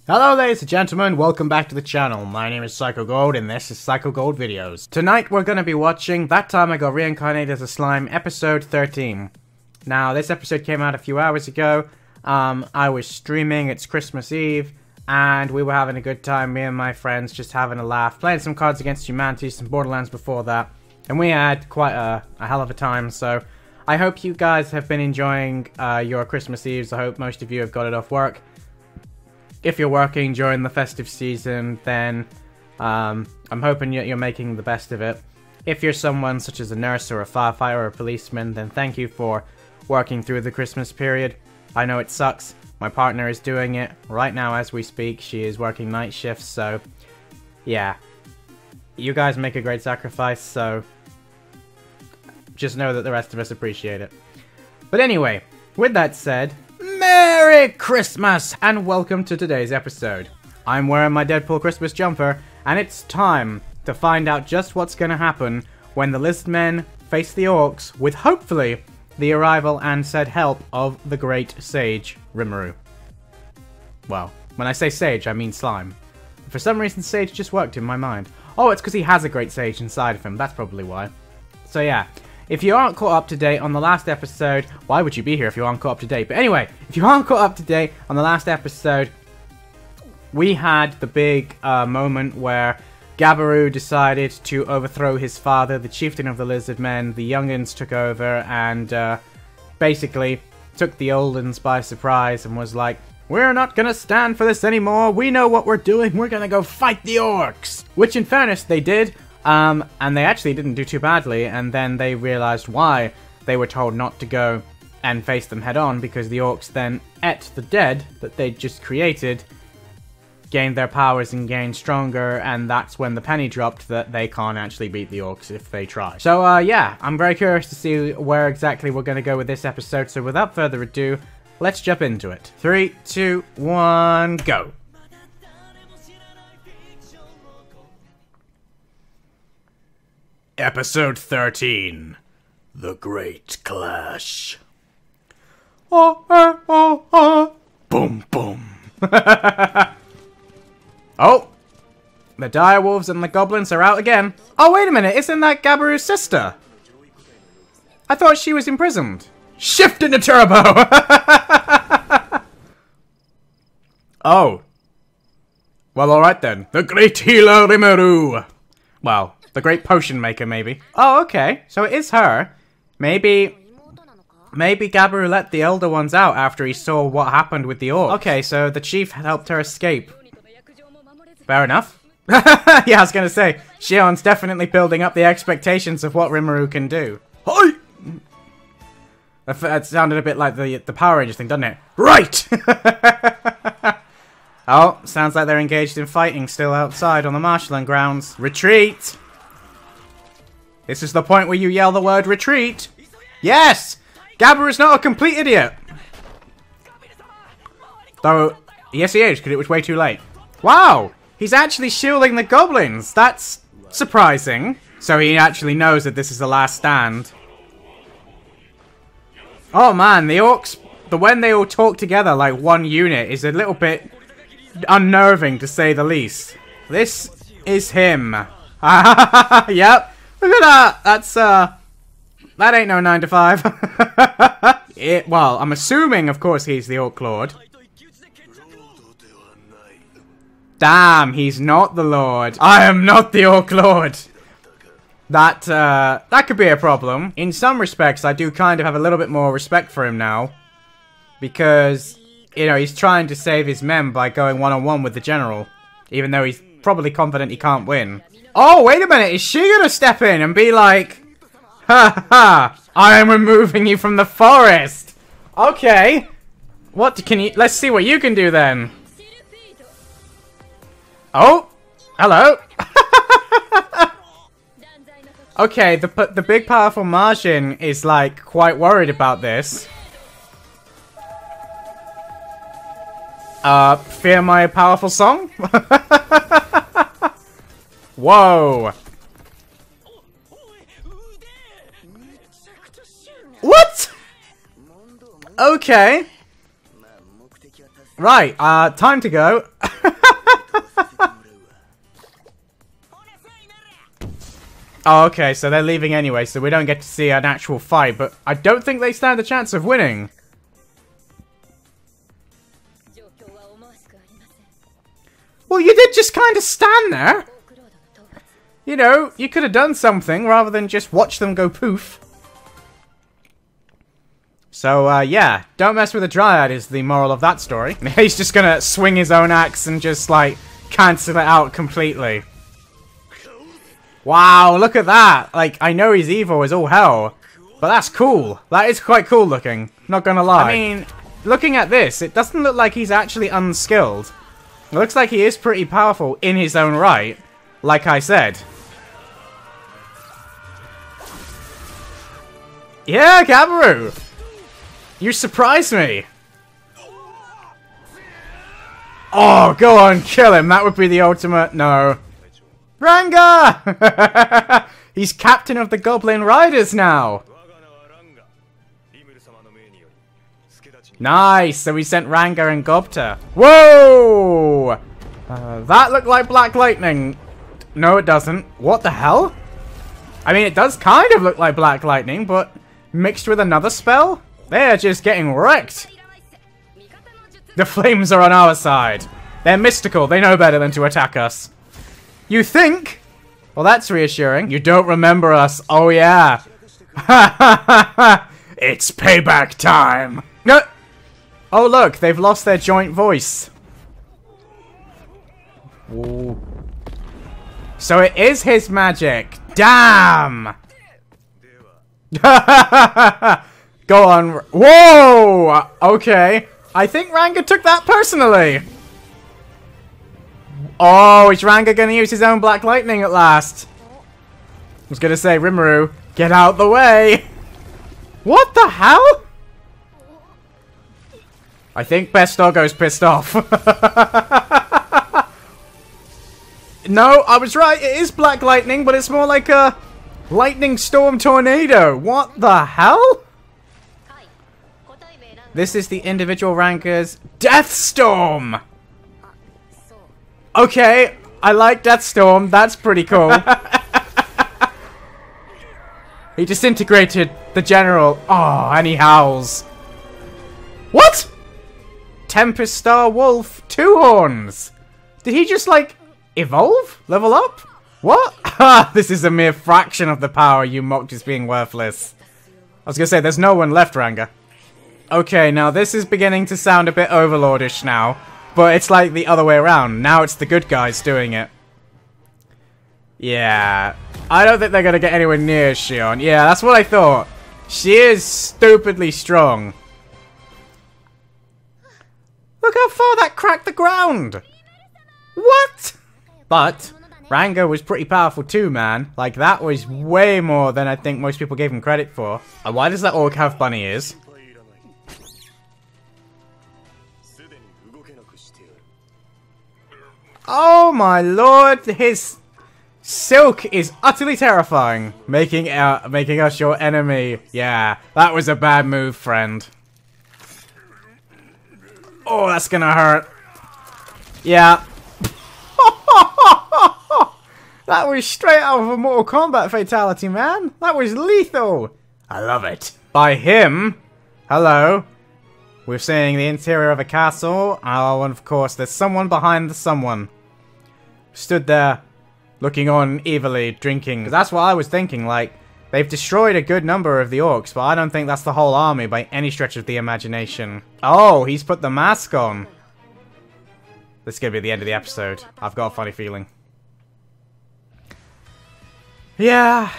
Hello ladies and gentlemen, welcome back to the channel. My name is Psycho Gold and this is Psycho Gold Videos. Tonight we're going to be watching That Time I Got Reincarnated as a Slime episode 13. Now this episode came out a few hours ago. I was streaming, it's Christmas Eve, and we were having a good time, me and my friends just having a laugh, playing some Cards Against Humanity, some Borderlands before that, and we had quite a hell of a time, so I hope you guys have been enjoying your Christmas Eves. I hope most of you have got it off work. If you're working during the festive season, then I'm hoping you're making the best of it. If you're someone such as a nurse or a firefighter or a policeman, then thank you for working through the Christmas period. I know it sucks. My partner is doing it right now as we speak. She is working night shifts, so yeah. You guys make a great sacrifice, so just know that the rest of us appreciate it. But anyway, with that said, Merry Christmas and welcome to today's episode. I'm wearing my Deadpool Christmas jumper and it's time to find out just what's going to happen when the lizard men face the orcs with hopefully the arrival and said help of the great sage Rimuru. Well, when I say sage I mean slime. For some reason sage just worked in my mind. Oh, it's because he has a great sage inside of him, that's probably why. So yeah. If you aren't caught up to date on the last episode, why would you be here if you aren't caught up to date? But anyway, if you aren't caught up to date on the last episode, we had the big moment where Gabiru decided to overthrow his father, the chieftain of the lizard men. The youngins took over and basically took the oldens by surprise and was like, we're not gonna stand for this anymore, we know what we're doing, we're gonna go fight the orcs! Which in fairness, they did. And they actually didn't do too badly, and then they realized why they were told not to go and face them head on, because the orcs then ate the dead that they'd just created, gained their powers and gained stronger, and that's when the penny dropped that they can't actually beat the orcs if they try. So yeah, I'm very curious to see where exactly we're going to go with this episode, so without further ado, let's jump into it. 3, 2, 1, go! Episode 13, The Great Clash. Boom, boom. Oh, the direwolves and the goblins are out again. Oh, wait a minute, isn't that Gabiru's sister? I thought she was imprisoned. Shift into turbo! Oh. Well, alright then. The Great Healer Rimuru. Well, the Great Potion Maker, maybe. Oh, okay. So it is her. Maybe Gabiru let the Elder Ones out after he saw what happened with the orcs. Okay, so the chief helped her escape. Fair enough. Yeah, I was gonna say, Syiance definitely building up the expectations of what Rimuru can do. Hi! That sounded a bit like the Power Rangers thing, doesn't it? Right! Oh, sounds like they're engaged in fighting still outside on the marshland grounds. Retreat! This is the point where you yell the word retreat. Yes! Gabiru's not a complete idiot. Though, yes he is, because it was way too late. Wow! He's actually shielding the goblins. That's surprising. So he actually knows that this is the last stand. Oh man, the orcs, when they all talk together like one unit is a little bit unnerving to say the least. This is him. Yep. Look at that! That's, that ain't no 9 to 5. Well, I'm assuming, of course, he's the Orc Lord. Damn, he's not the Lord. I am not the Orc Lord. That could be a problem. In some respects, I do kind of have a little bit more respect for him now. Because, you know, he's trying to save his men by going one-on-one with the general. Even though he's probably confident he can't win. Oh, wait a minute, is she gonna step in and be like, ha ha, I am removing you from the forest? Okay. What can you, let's see what you can do then. Oh, hello. Okay, the big powerful Martian is like quite worried about this. Fear my powerful song? Whoa! What? Okay. Right, time to go. Oh, okay, so they're leaving anyway, so we don't get to see an actual fight, but I don't think they stand a chance of winning. Well, you did just kind of stand there. You know, you could have done something rather than just watch them go poof. So, yeah, don't mess with a Dryad is the moral of that story. He's just gonna swing his own axe and just, like, cancel it out completely. Wow, look at that! Like, I know he's evil as all hell, but that's cool. That is quite cool looking, not gonna lie. I mean, looking at this, it doesn't look like he's actually unskilled. It looks like he is pretty powerful in his own right, like I said. Yeah, Gabaru! You surprised me! Oh, go on, kill him. That would be the ultimate... No. Ranga! He's captain of the Goblin Riders now! Nice! So we sent Ranga and Gobta. Whoa! That looked like Black Lightning. No, it doesn't. What the hell? I mean, it does kind of look like Black Lightning, but mixed with another spell? They're just getting wrecked. The flames are on our side. They're mystical. They know better than to attack us. You think? Well, that's reassuring. You don't remember us. Oh, yeah. It's payback time. No. Oh, look. They've lost their joint voice. Ooh. So it is his magic. Damn. Go on. Whoa! Okay. I think Ranga took that personally. Oh, is Ranga going to use his own Black Lightning at last? I was going to say, Rimuru, get out the way. What the hell? I think Best Doggo's pissed off. No, I was right. It is Black Lightning, but it's more like a lightning storm tornado. What the hell? This is the individual Ranga's Death Storm! Okay, I like Death Storm. That's pretty cool. He disintegrated the general. Oh, and he howls. What? Tempest Star Wolf 2 horns. Did he just, like, evolve? Level up? What? Ha! This is a mere fraction of the power you mocked as being worthless. I was gonna say, there's no one left, Ranga. Okay, now this is beginning to sound a bit overlordish now, but it's like the other way around. Now it's the good guys doing it. Yeah, I don't think they're gonna get anywhere near Syiance. Yeah, that's what I thought. She is stupidly strong. Look how far that cracked the ground! What? But Ranga was pretty powerful too, man. Like, that was way more than I think most people gave him credit for. And why does that orc have bunny ears? Oh my lord, his silk is utterly terrifying. Making us your enemy. Yeah, that was a bad move, friend. Oh, that's gonna hurt. Yeah. That was straight out of a Mortal Kombat fatality, man. That was lethal. I love it. By him. Hello. We're seeing the interior of a castle. Oh, and of course, there's someone behind the someone. Stood there, looking on evilly, drinking. 'Cause that's what I was thinking, like, they've destroyed a good number of the orcs, but I don't think that's the whole army by any stretch of the imagination. Oh, he's put the mask on. This is going to be the end of the episode. I've got a funny feeling. Yeah.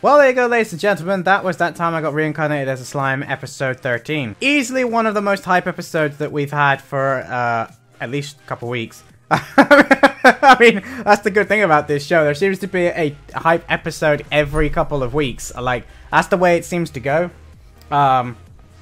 Well, there you go, ladies and gentlemen. That was That Time I Got Reincarnated as a Slime, episode 13. Easily one of the most hype episodes that we've had for at least a couple weeks. I mean, that's the good thing about this show. There seems to be a hype episode every couple of weeks. Like, that's the way it seems to go.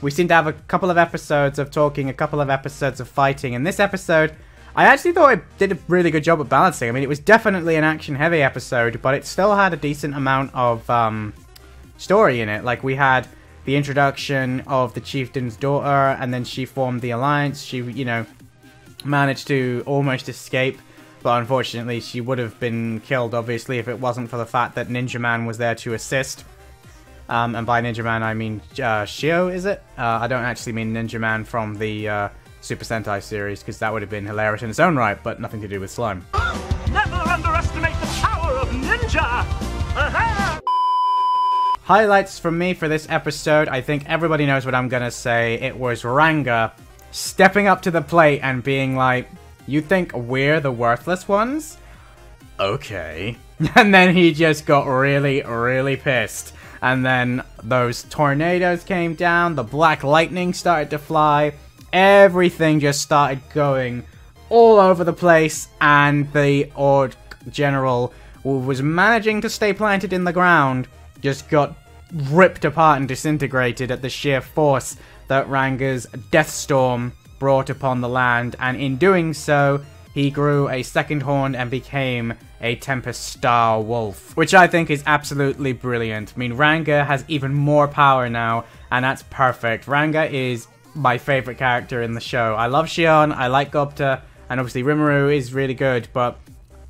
We seem to have a couple of episodes of talking, a couple of episodes of fighting. And this episode, I actually thought it did a really good job of balancing. I mean, it was definitely an action-heavy episode, but it still had a decent amount of story in it. Like, we had the introduction of the chieftain's daughter, and then she formed the alliance. She, you know, managed to almost escape But unfortunately, she would have been killed, obviously, if it wasn't for the fact that Ninja Man was there to assist. And by Ninja Man, I mean Shio, is it? I don't actually mean Ninja Man from the Super Sentai series, because that would have been hilarious in its own right, but nothing to do with slime. Never underestimate the power of ninja! Highlights from me for this episode, I think everybody knows what I'm gonna say. It was Ranga stepping up to the plate and being like, you think we're the worthless ones? Okay. And then he just got really, really pissed. And then those tornadoes came down, the black lightning started to fly, everything just started going all over the place, and the Ohhh general, who was managing to stay planted in the ground, just got ripped apart and disintegrated at the sheer force that Ranga's death storm brought upon the land, and in doing so, he grew a second horn and became a Tempest Star Wolf, which I think is absolutely brilliant. I mean, Ranga has even more power now, and that's perfect. Ranga is my favorite character in the show. I love Shion, I like Gobta, and obviously Rimuru is really good, but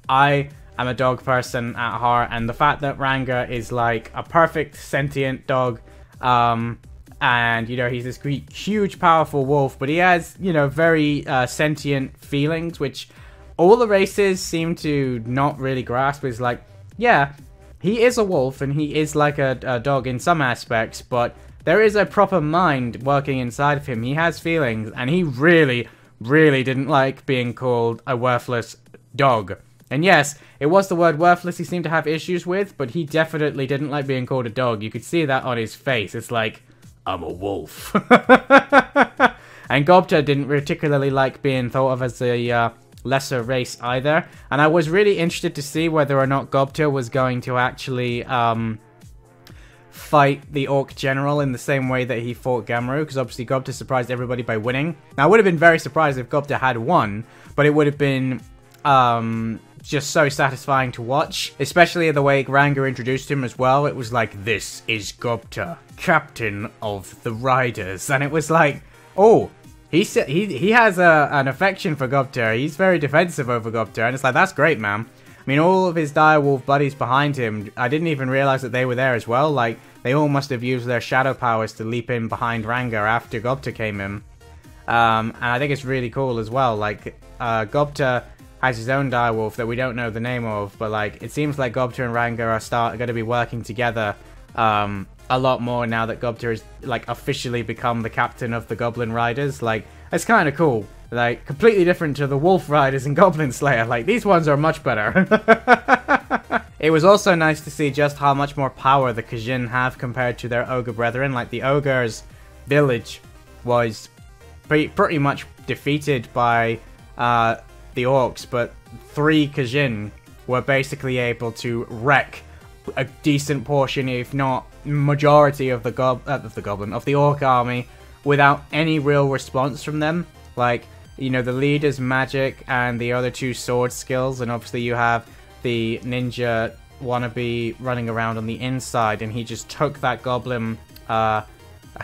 I'm a dog person at heart, and the fact that Ranga is like a perfect sentient dog, and, you know, he's this huge, powerful wolf, but he has, you know, very sentient feelings, which all the races seem to not really grasp. Is like, yeah, he is a wolf, and he is like a dog in some aspects, but there is a proper mind working inside of him. He has feelings, and he really, really didn't like being called a worthless dog. And yes, it was the word worthless he seemed to have issues with, but he definitely didn't like being called a dog. You could see that on his face. It's like, I'm a wolf. And Gobta didn't particularly like being thought of as a lesser race either. And I was really interested to see whether or not Gobta was going to actually fight the Orc General in the same way that he fought Gamru, because obviously Gobta surprised everybody by winning. Now, I would have been very surprised if Gobta had won, but it would have been just so satisfying to watch, especially the way Ranga introduced him as well. It was like, this is Gobta, captain of the riders, and it was like, oh, he has an affection for Gobta. He's very defensive over Gobta, and it's like, that's great, man. I mean, all of his direwolf buddies behind him, I didn't even realize that they were there as well. Like, they all must have used their shadow powers to leap in behind Ranga after Gobta came in. And I think it's really cool as well. Like, Gobta has his own direwolf that we don't know the name of, but like, it seems like Gobta and Ranga are going to be working together a lot more now that Gobta has like officially become the captain of the Goblin Riders. Like, it's kind of cool. Like, completely different to the Wolf Riders and Goblin Slayer. Like, these ones are much better. It was also nice to see just how much more power the Kajin have compared to their ogre brethren. Like, the ogre's village was pretty much defeated by the orcs, but 3 Kajin were basically able to wreck a decent portion, if not majority, of the orc army without any real response from them. Like, you know, the leader's magic and the other 2 sword skills, and obviously you have the ninja wannabe running around on the inside, and he just took that goblin, I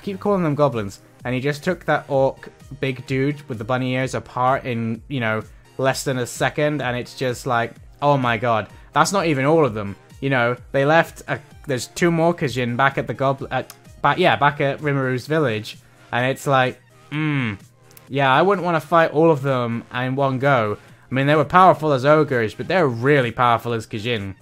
keep calling them goblins, and he just took that orc big dude with the bunny ears apart in, you know, less than a second, and it's just like, oh my god, that's not even all of them. You know, they left, there's 2 more Kajin back at the back at Rimuru's village, and it's like, yeah, I wouldn't want to fight all of them in one go. I mean, they were powerful as ogres, but they're really powerful as Kajin.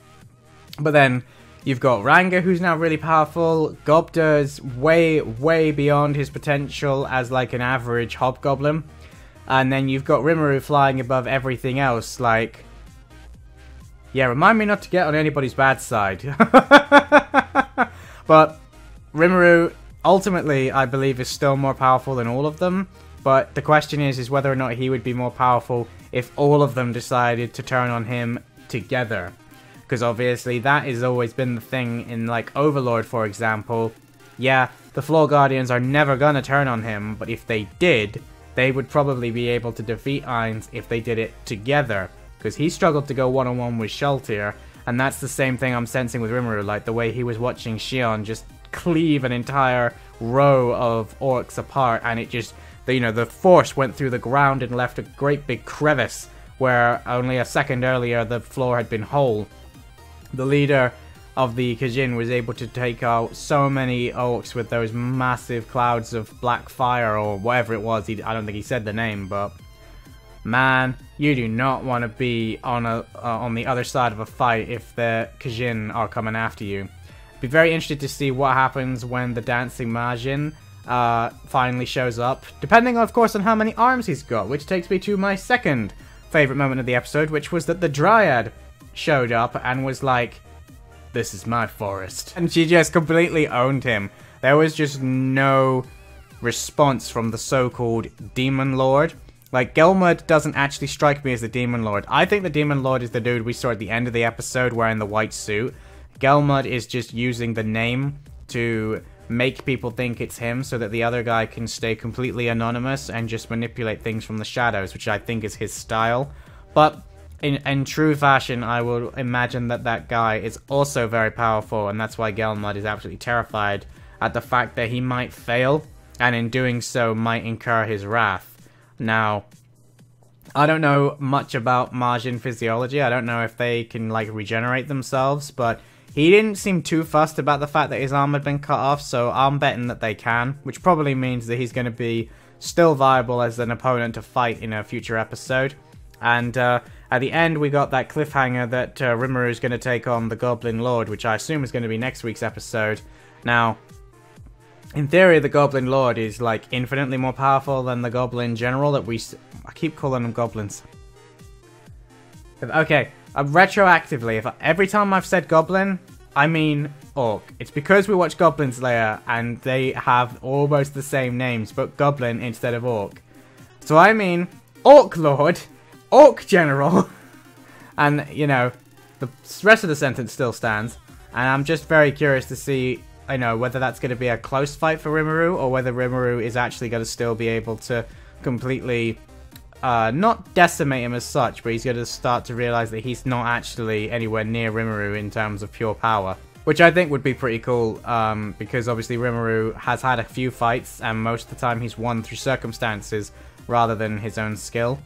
But then, you've got Ranga, who's now really powerful. Gobta's way, way beyond his potential as like an average hobgoblin. And then you've got Rimuru flying above everything else, like, yeah, remind me not to get on anybody's bad side. But Rimuru, ultimately, I believe, is still more powerful than all of them. But the question is whether or not he would be more powerful if all of them decided to turn on him together. Because obviously that has always been the thing in, like, Overlord, for example. Yeah, the Floor Guardians are never gonna turn on him, but if they did, they would probably be able to defeat Ainz if they did it together. Because he struggled to go one-on-one with Shaltir, and that's the same thing I'm sensing with Rimuru, like the way he was watching Shion just cleave an entire row of orcs apart, and it just, you know, the force went through the ground and left a great big crevice where only a second earlier the floor had been whole. The leader of the Kijin was able to take out so many orcs with those massive clouds of black fire, or whatever it was. I don't think he said the name, but man, you do not want to be on the other side of a fight if the Kijin are coming after you. Be very interested to see what happens when the dancing Majin finally shows up, depending of course on how many arms he's got, which takes me to my second favorite moment of the episode, which was that the Dryad showed up and was like, "This is my forest." And she just completely owned him. There was just no response from the so-called Demon Lord. Like, Gelmud doesn't actually strike me as the Demon Lord. I think the Demon Lord is the dude we saw at the end of the episode wearing the white suit. Gelmud is just using the name to make people think it's him so that the other guy can stay completely anonymous and just manipulate things from the shadows, which I think is his style. But in true fashion, I will imagine that that guy is also very powerful, and that's why Gelmud is absolutely terrified at the fact that he might fail, and in doing so might incur his wrath. Now, I don't know much about Majin physiology. I don't know if they can, like, regenerate themselves, but he didn't seem too fussed about the fact that his arm had been cut off, so I'm betting that they can, which probably means that he's going to be still viable as an opponent to fight in a future episode. And at the end, we got that cliffhanger that Rimuru is going to take on the Goblin Lord, which I assume is going to be next week's episode. Now, in theory, the Goblin Lord is, like, infinitely more powerful than the Goblin General that I keep calling them goblins. Okay, retroactively, every time I've said Goblin, I mean Orc. It's because we watch Goblin Slayer, and they have almost the same names, but Goblin instead of Orc. So I mean Orc Lord, Orc General, and, you know, the rest of the sentence still stands. And I'm just very curious to see, you know, whether that's going to be a close fight for Rimuru, or whether Rimuru is actually going to still be able to completely, not decimate him as such, but he's going to start to realize that he's not actually anywhere near Rimuru in terms of pure power. Which I think would be pretty cool, because obviously Rimuru has had a few fights, and most of the time he's won through circumstances rather than his own skill.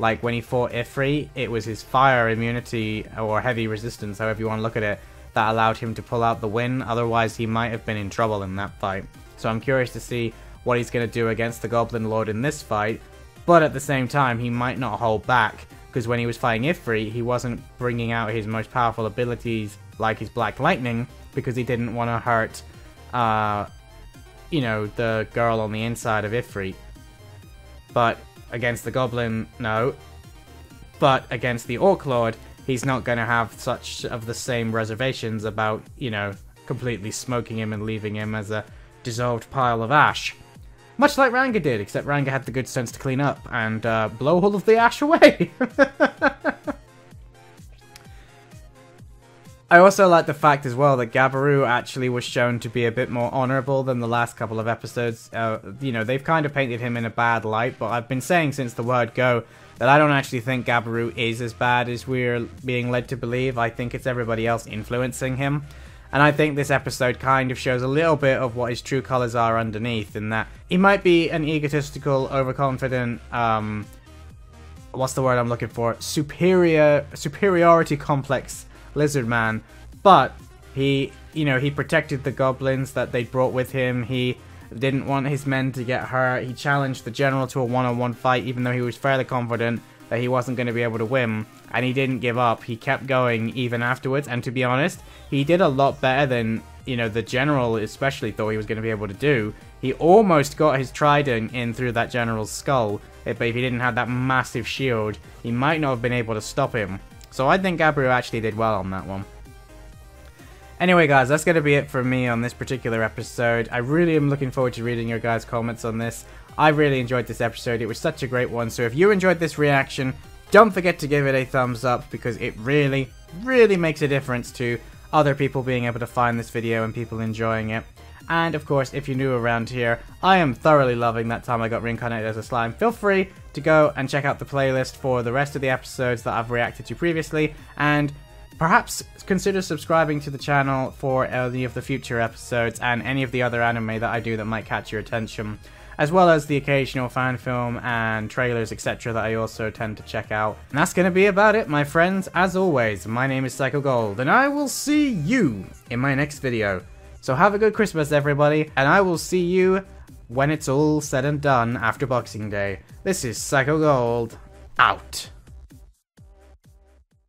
Like when he fought Ifrit, it was his fire immunity, or heavy resistance, however you want to look at it, that allowed him to pull out the win. Otherwise, he might have been in trouble in that fight. So I'm curious to see what he's going to do against the Goblin Lord in this fight. But at the same time, he might not hold back, because when he was fighting Ifrit, he wasn't bringing out his most powerful abilities like his Black Lightning, because he didn't want to hurt, you know, the girl on the inside of Ifrit. But against the Goblin, no. But against the Orc Lord, he's not going to have such of the same reservations about, you know, completely smoking him and leaving him as a dissolved pile of ash. Much like Ranga did, except Ranga had the good sense to clean up and blow all of the ash away. I also like the fact as well that Gabiru actually was shown to be a bit more honorable than the last couple of episodes. You know, they've kind of painted him in a bad light, but I've been saying since the word go that I don't actually think Gabiru is as bad as we're being led to believe. I think it's everybody else influencing him. And I think this episode kind of shows a little bit of what his true colors are underneath, in that he might be an egotistical, overconfident, what's the word I'm looking for? Superiority complex lizard man, but he, you know, he protected the goblins that they brought with him. He didn't want his men to get hurt. He challenged the general to a one-on-one fight, even though he was fairly confident that he wasn't going to be able to win, and he didn't give up. He kept going even afterwards, and to be honest, he did a lot better than, you know, the general especially thought he was going to be able to do. He almost got his trident in through that general's skull, but if he didn't have that massive shield, he might not have been able to stop him. So I think Gabiru actually did well on that one. Anyway guys, that's going to be it from me on this particular episode. I really am looking forward to reading your guys' comments on this. I really enjoyed this episode. It was such a great one. So if you enjoyed this reaction, don't forget to give it a thumbs up, because it really, really makes a difference to other people being able to find this video and people enjoying it. And of course, if you're new around here, I am thoroughly loving That Time I Got Reincarnated as a Slime. Feel free to go and check out the playlist for the rest of the episodes that I've reacted to previously, and perhaps consider subscribing to the channel for any of the future episodes and any of the other anime that I do that might catch your attention. as well as the occasional fan film and trailers, etc. that I also tend to check out. And that's going to be about it, my friends. As always, my name is PsychoGold, and I will see you in my next video. So have a good Christmas, everybody, and I will see you when it's all said and done after Boxing Day. This is PsychoGold, out.